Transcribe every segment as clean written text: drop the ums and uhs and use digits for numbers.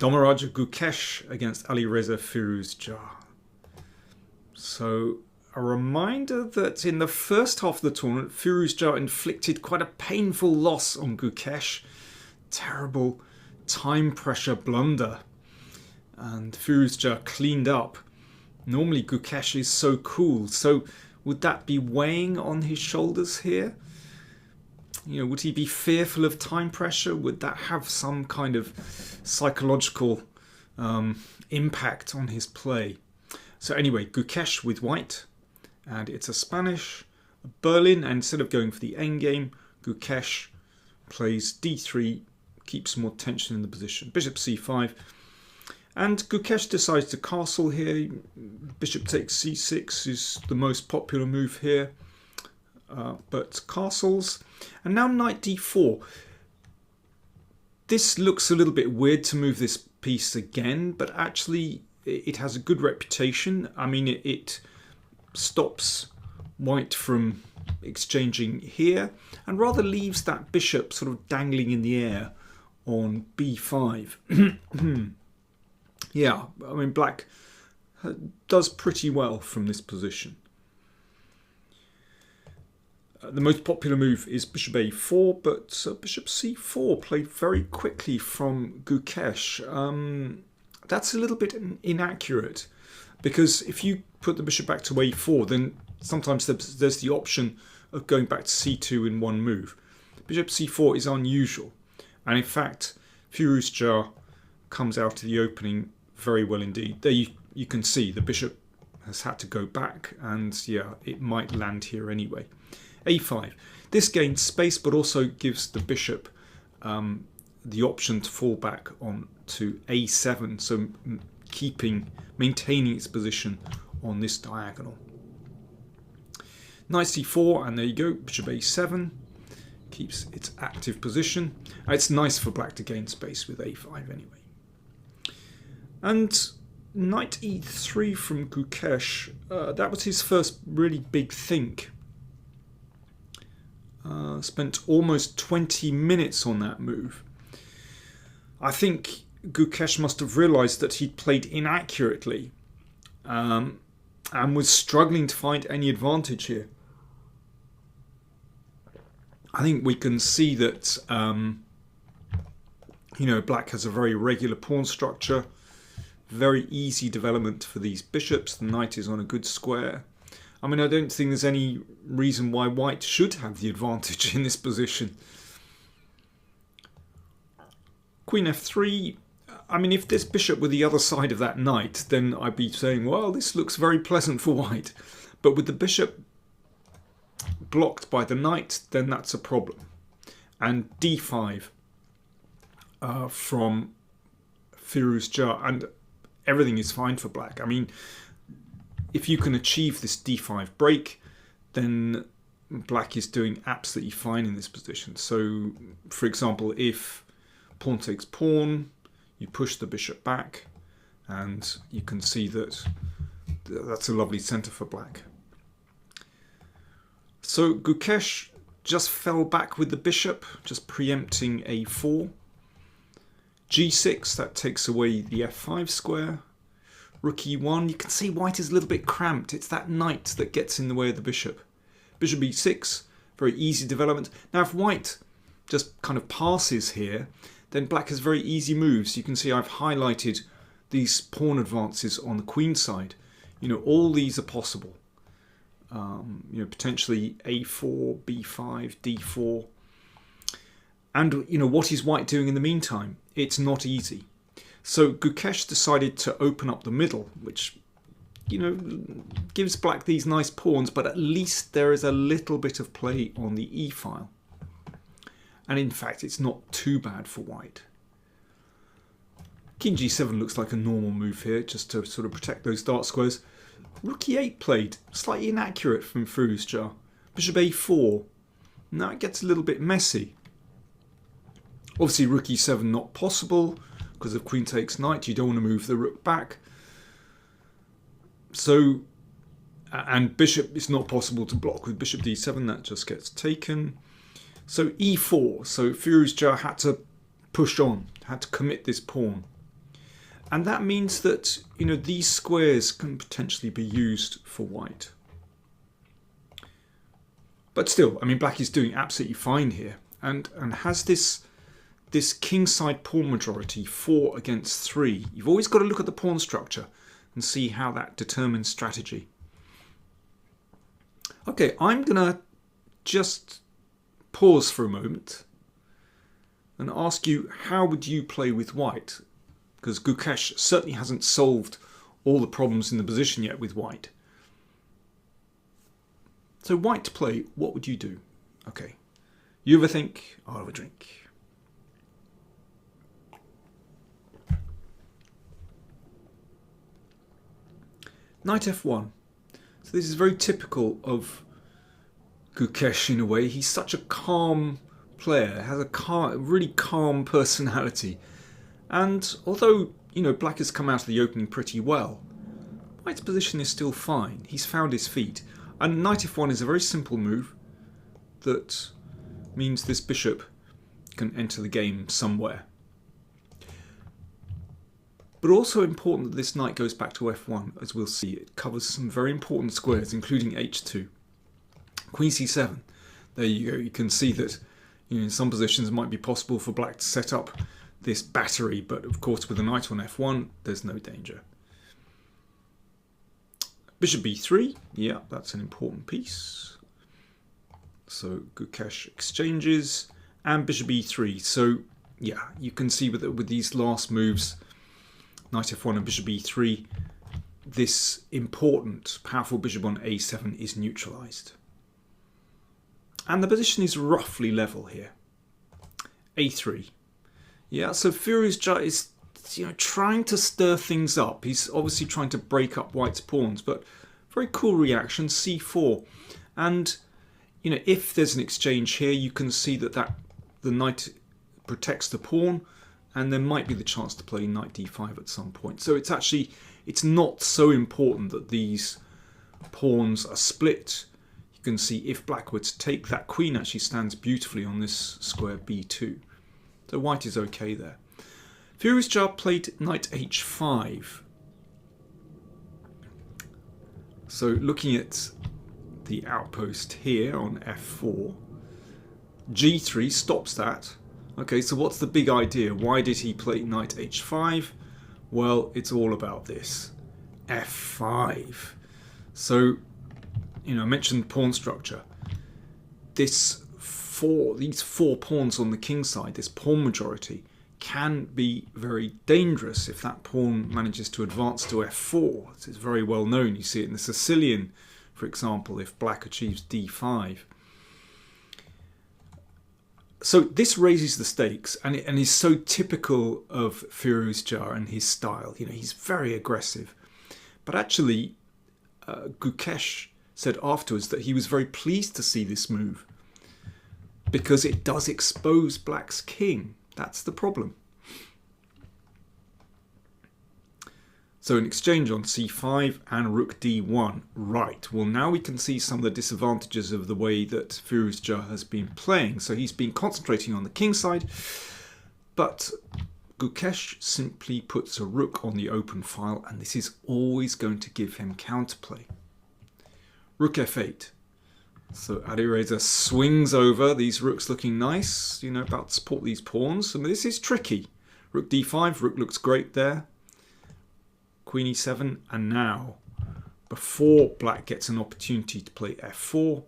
Domaraja Gukesh against Alireza Firouzja. So a reminder that in the first half of the tournament, Firouzja inflicted quite a painful loss on Gukesh. Terrible time pressure blunder. And Firouzja cleaned up. Normally Gukesh is so cool. So would that be weighing on his shoulders here? You know, would he be fearful of time pressure? Would that have some kind of psychological impact on his play? So anyway, Gukesh with white, and it's a Spanish, a Berlin, and instead of going for the endgame, Gukesh plays d3, keeps more tension in the position. Bishop c5, and Gukesh decides to castle here. Bishop takes c6 is the most popular move here. But castles, and now knight d4. This looks a little bit weird to move this piece again, but actually it has a good reputation. I mean, it stops white from exchanging here and rather leaves that bishop sort of dangling in the air on b5. Yeah, I mean, black does pretty well from this position. The most popular move is bishop a4, but bishop c4 played very quickly from Gukesh. That's a little bit inaccurate, because if you put the bishop back to a4, then sometimes there's the option of going back to c2 in one move. Bishop c4 is unusual, and in fact Firouzja comes out of the opening very well indeed. There you can see the bishop has had to go back, and yeah, it might land here anyway. a5. This gains space, but also gives the bishop the option to fall back on to a7, so maintaining its position on this diagonal. Knight c4, and there you go, bishop a7 keeps its active position. It's nice for black to gain space with a5 anyway. And knight e3 from Gukesh, that was his first really big think. Spent almost 20 minutes on that move. I think Gukesh must have realised that he'd played inaccurately and was struggling to find any advantage here. I think we can see that you know, black has a very regular pawn structure, very easy development for these bishops. The knight is on a good square. I mean, I don't think there's any reason why white should have the advantage in this position. Queen f3. I mean, if this bishop were the other side of that knight, then I'd be saying, well, this looks very pleasant for white. But with the bishop blocked by the knight, then that's a problem. And d5 from Firouzja, and everything is fine for black. I mean, if you can achieve this d5 break, then black is doing absolutely fine in this position. So, for example, if pawn takes pawn, you push the bishop back, and you can see that that's a lovely centre for black. So Gukesh just fell back with the bishop, just preempting a4. g6, that takes away the f5 square. Rook e1, you can see white is a little bit cramped. It's that knight that gets in the way of the bishop. Bishop e6, very easy development. Now if white just kind of passes here, then black has very easy moves. You can see I've highlighted these pawn advances on the queen side. You know, all these are possible. You know, potentially a4, b5, d4. And, you know, what is white doing in the meantime? It's not easy. So Gukesh decided to open up the middle, which, you know, gives black these nice pawns, but at least there is a little bit of play on the e file. And in fact, it's not too bad for white. King g7 looks like a normal move here, just to sort of protect those dark squares. Rook e8 played, slightly inaccurate from Firouzja. Bishop a4. Now it gets a little bit messy. Obviously rook e7 not possible, because of queen takes knight, you don't want to move the rook back. So, and bishop is not possible to block with bishop d7, that just gets taken. So e4, so Firouzja had to push on, had to commit this pawn. And that means that, you know, these squares can potentially be used for white. But still, I mean, black is doing absolutely fine here, and has this kingside pawn majority, 4 against 3. You've always got to look at the pawn structure and see how that determines strategy. Okay, I'm gonna just pause for a moment and ask you, how would you play with white? Because Gukesh certainly hasn't solved all the problems in the position yet with white. So white to play, what would you do? Okay, you ever think, I'll have a drink. Knight f1. So this is very typical of Gukesh in a way. He's such a calm player, has a really calm personality. And although, you know, black has come out of the opening pretty well, white's position is still fine. He's found his feet. And knight f1 is a very simple move that means this bishop can enter the game somewhere. But also important that this knight goes back to f1, as we'll see. It covers some very important squares, including h2. Queen c7. There you go. You can see that, you know, in some positions it might be possible for black to set up this battery, but of course with a knight on f1, there's no danger. Bishop b3. Yeah, that's an important piece. So Gukesh exchanges, and bishop e3. So yeah, you can see with these last moves, knight f1 and bishop e3, this important, powerful bishop on a7 is neutralized. And the position is roughly level here. a3. Yeah, so Firouzja is, you know, trying to stir things up. He's obviously trying to break up white's pawns, but very cool reaction, c4. And, you know, if there's an exchange here, you can see that the knight protects the pawn, and there might be the chance to play knight d5 at some point. So it's not so important that these pawns are split. You can see if black were to take, that queen actually stands beautifully on this square b2. So white is okay there. Firouzja played knight h5. So looking at the outpost here on f4, g3 stops that. Okay, so what's the big idea? Why did he play knight h5? Well, it's all about this. f5. So, you know, I mentioned pawn structure. These 4 pawns on the king side, this pawn majority, can be very dangerous if that pawn manages to advance to f4. This is very well known. You see it in the Sicilian, for example, if black achieves d5. So this raises the stakes, and is so typical of Firouzja and his style. You know, he's very aggressive. But actually, Gukesh said afterwards that he was very pleased to see this move because it does expose black's king. That's the problem. So an exchange on c5 and rook d1. Right, well now we can see some of the disadvantages of the way that Firouzja has been playing. So he's been concentrating on the king side, but Gukesh simply puts a rook on the open file, and this is always going to give him counterplay. Rook f8. So Alireza swings over, these rooks looking nice, you know, about to support these pawns. And this is tricky. Rook d5, rook looks great there. Queen e7, and now, before black gets an opportunity to play f4,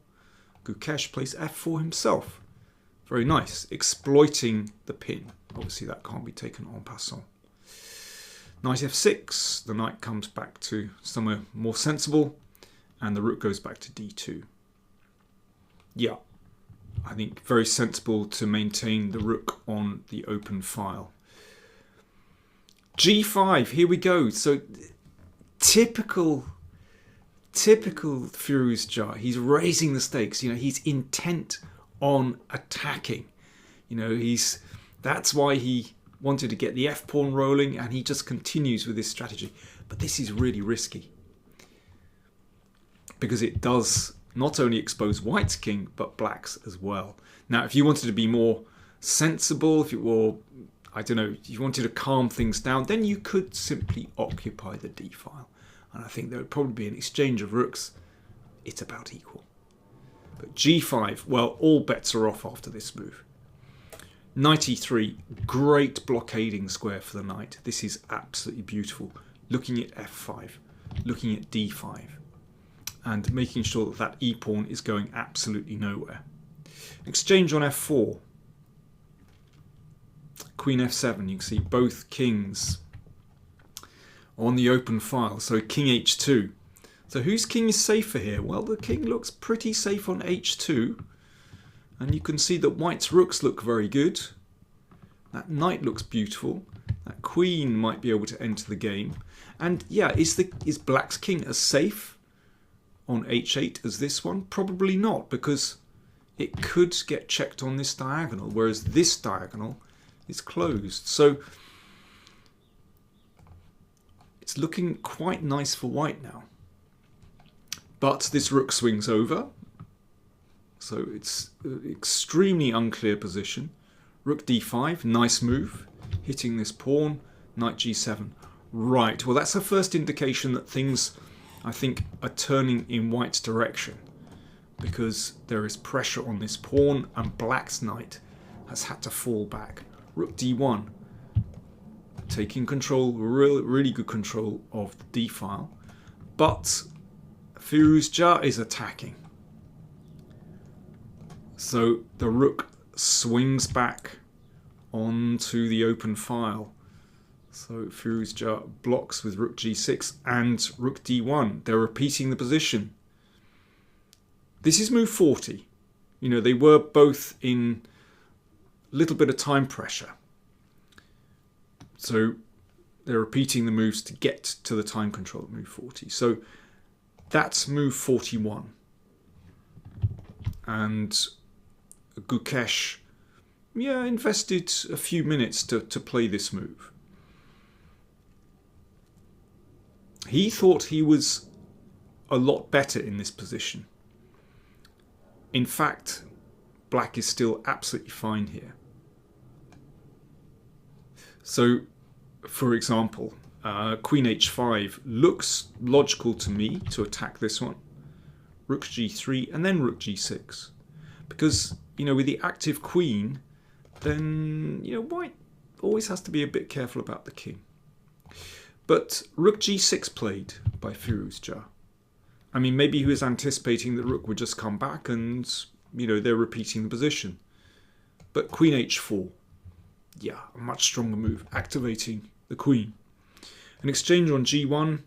Gukesh plays f4 himself. Very nice, exploiting the pin. Obviously that can't be taken en passant. Knight f6, the knight comes back to somewhere more sensible, and the rook goes back to d2. Yeah, I think very sensible to maintain the rook on the open file. g5, here we go. So typical Firouzja. He's raising the stakes. You know, he's intent on attacking. You know, that's why he wanted to get the f pawn rolling, and he just continues with this strategy. But this is really risky because it does not only expose white's king, but black's as well. Now, if you wanted to be more sensible, if you were I don't know, you wanted to calm things down, then you could simply occupy the d file. And I think there would probably be an exchange of rooks. It's about equal. But g5, well, all bets are off after this move. Knight e3, great blockading square for the knight. This is absolutely beautiful. Looking at f5, looking at d5, and making sure that that e-pawn is going absolutely nowhere. Exchange on f4. Queen f7, you can see both kings on the open file. So king h2. So whose king is safer here? Well, the king looks pretty safe on h2. And you can see that white's rooks look very good. That knight looks beautiful. That queen might be able to enter the game. And yeah, is black's king as safe on h8 as this one? Probably not, because it could get checked on this diagonal, whereas this diagonal is closed. So it's looking quite nice for white now. But this rook swings over. So it's an extremely unclear position. Rook d5, nice move. Hitting this pawn. Knight g7. Right, well that's the first indication that things, I think, are turning in white's direction. Because there is pressure on this pawn and black's knight has had to fall back. Rook d1. Taking control, really good control of the d file. But Firouzja is attacking. So the rook swings back onto the open file. So Firouzja blocks with rook g6 and rook d1. They're repeating the position. This is move 40. You know, they were both in a little bit of time pressure. So they're repeating the moves to get to the time control at move 40. So that's move 41. And Gukesh, yeah, invested a few minutes to play this move. He thought he was a lot better in this position. In fact, black is still absolutely fine here. So, for example, Queen h5 looks logical to me to attack this one. Rook g3 and then rook g6. Because, you know, with the active queen, then, you know, white always has to be a bit careful about the king. But rook g6 played by Firouzja. I mean, maybe he was anticipating that rook would just come back and, you know, they're repeating the position. But queen h4. Yeah, a much stronger move, activating the queen. An exchange on g1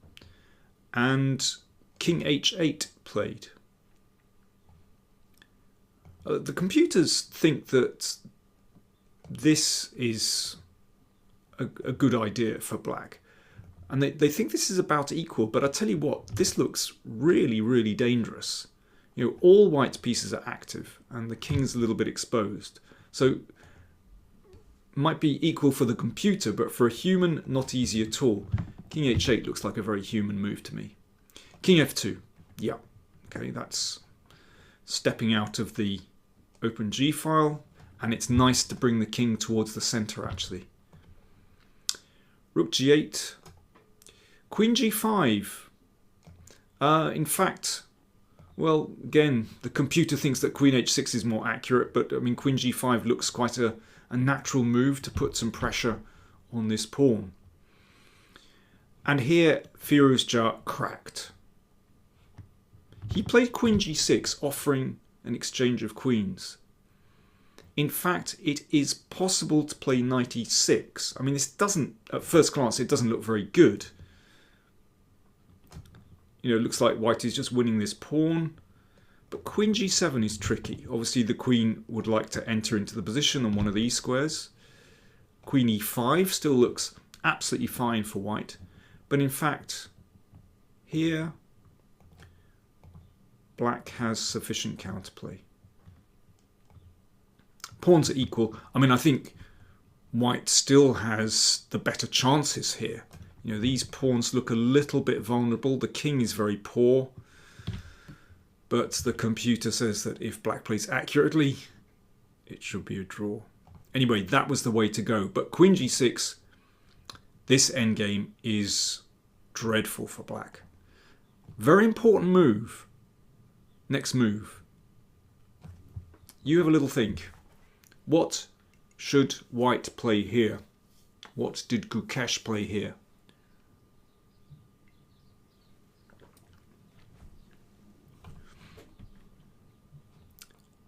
and king h8 played. The computers think that this is a good idea for black. And they think this is about equal, but I tell you what, this looks really, really dangerous. You know, all white's pieces are active and the king's a little bit exposed. So might be equal for the computer, but for a human, not easy at all. King h8 looks like a very human move to me. King f2. Yeah, okay, that's stepping out of the open g file, and it's nice to bring the king towards the center actually. Rook g8. Queen g5. In fact, well, again, the computer thinks that queen h6 is more accurate, but I mean, queen g5 looks quite a natural move to put some pressure on this pawn. And here, Firouzja cracked. He played queen g6, offering an exchange of queens. In fact, it is possible to play knight e6. I mean, this doesn't, at first glance, it doesn't look very good. You know, it looks like white is just winning this pawn. But queen g7 is tricky. Obviously, the queen would like to enter into the position on one of these squares. Queen e5 still looks absolutely fine for white. But in fact, here, black has sufficient counterplay. Pawns are equal. I mean, I think white still has the better chances here. You know, these pawns look a little bit vulnerable. The king is very poor. But the computer says that if black plays accurately, it should be a draw. Anyway, that was the way to go. But queen g6, this endgame is dreadful for black. Very important move. Next move. You have a little think. What should white play here? What did Gukesh play here?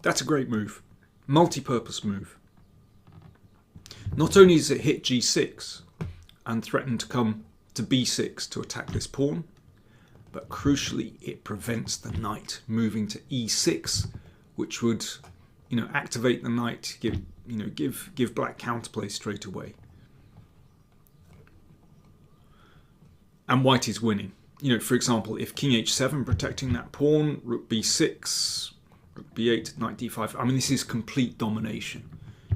That's a great move. Multi-purpose move. Not only does it hit g6 and threaten to come to b6 to attack this pawn, but crucially it prevents the knight moving to e6, which would, activate the knight, give black counterplay straight away. And white is winning. For example, if king h7 protecting that pawn, rook b6, rook b8, knight d5. I mean, this is complete domination.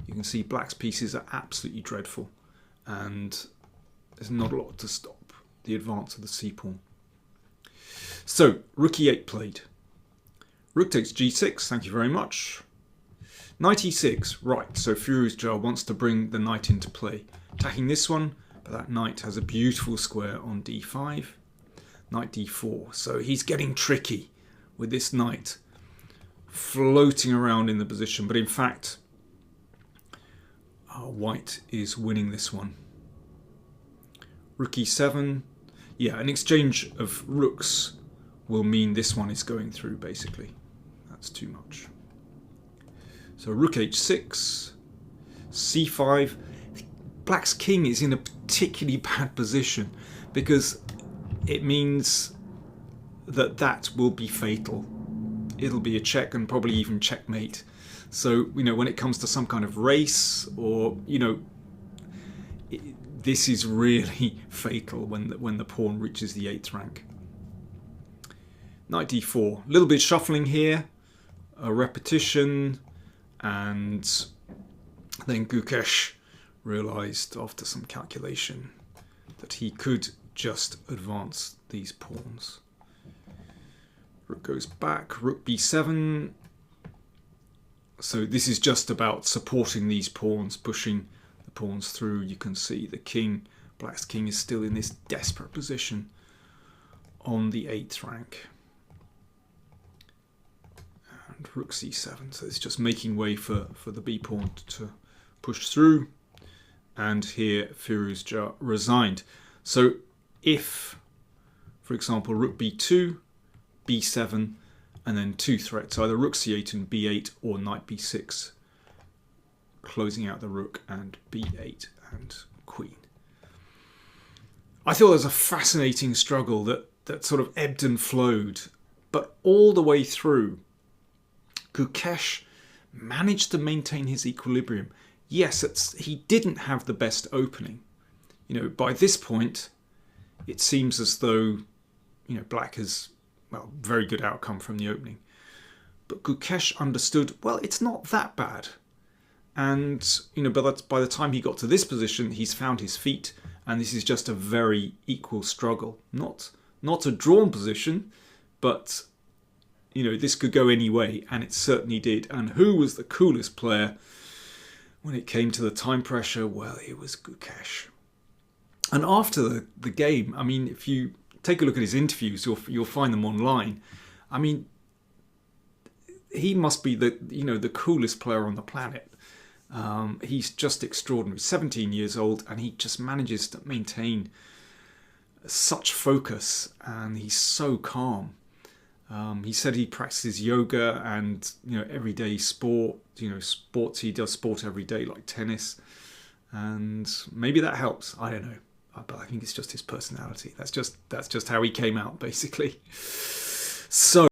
You can see black's pieces are absolutely dreadful, and there's not a lot to stop the advance of the c pawn. So, rook e8 played. Rook takes g6, thank you very much. Knight e6, right, so Firouzja wants to bring the knight into play. Attacking this one, but that knight has a beautiful square on d5. Knight d4, so he's getting tricky with this knight floating around in the position, but in fact, white is winning this one. Rook e7, yeah, an exchange of rooks will mean this one is going through, basically. That's too much. So rook h6, c5. Black's king is in a particularly bad position because it means that will be fatal. It'll be a check and probably even checkmate. So, when it comes to some kind of race or, this is really fatal when the pawn reaches the 8th rank. Knight d4. A little bit shuffling here, a repetition, and then Gukesh realized after some calculation that he could just advance these pawns. Rook goes back, rook b7. So this is just about supporting these pawns, pushing the pawns through. You can see the king, black's king, is still in this desperate position on the 8th rank. And rook c7, so it's just making way for the b pawn to push through. And here Firouzja resigned. So if, for example, rook b2, b7, and then two threats, either rook c8 and b8 or knight b6, closing out the rook, and b8 and queen. I thought it was a fascinating struggle that sort of ebbed and flowed, but all the way through, Gukesh managed to maintain his equilibrium. Yes, he didn't have the best opening. By this point, it seems as though, black has, very good outcome from the opening. But Gukesh understood, it's not that bad. And, by the time he got to this position, he's found his feet, and this is just a very equal struggle. Not a drawn position, but, this could go any way, and it certainly did. And who was the coolest player when it came to the time pressure? Well, it was Gukesh. And after the game, I mean, if you take a look at his interviews, you'll find them online. I mean, he must be the coolest player on the planet. He's just extraordinary. 17 years old, and he just manages to maintain such focus, and he's so calm. He said he practices yoga and everyday sport. He does sport every day, like tennis, and maybe that helps. I don't know. But I think it's just his personality. That's just how he came out, basically. So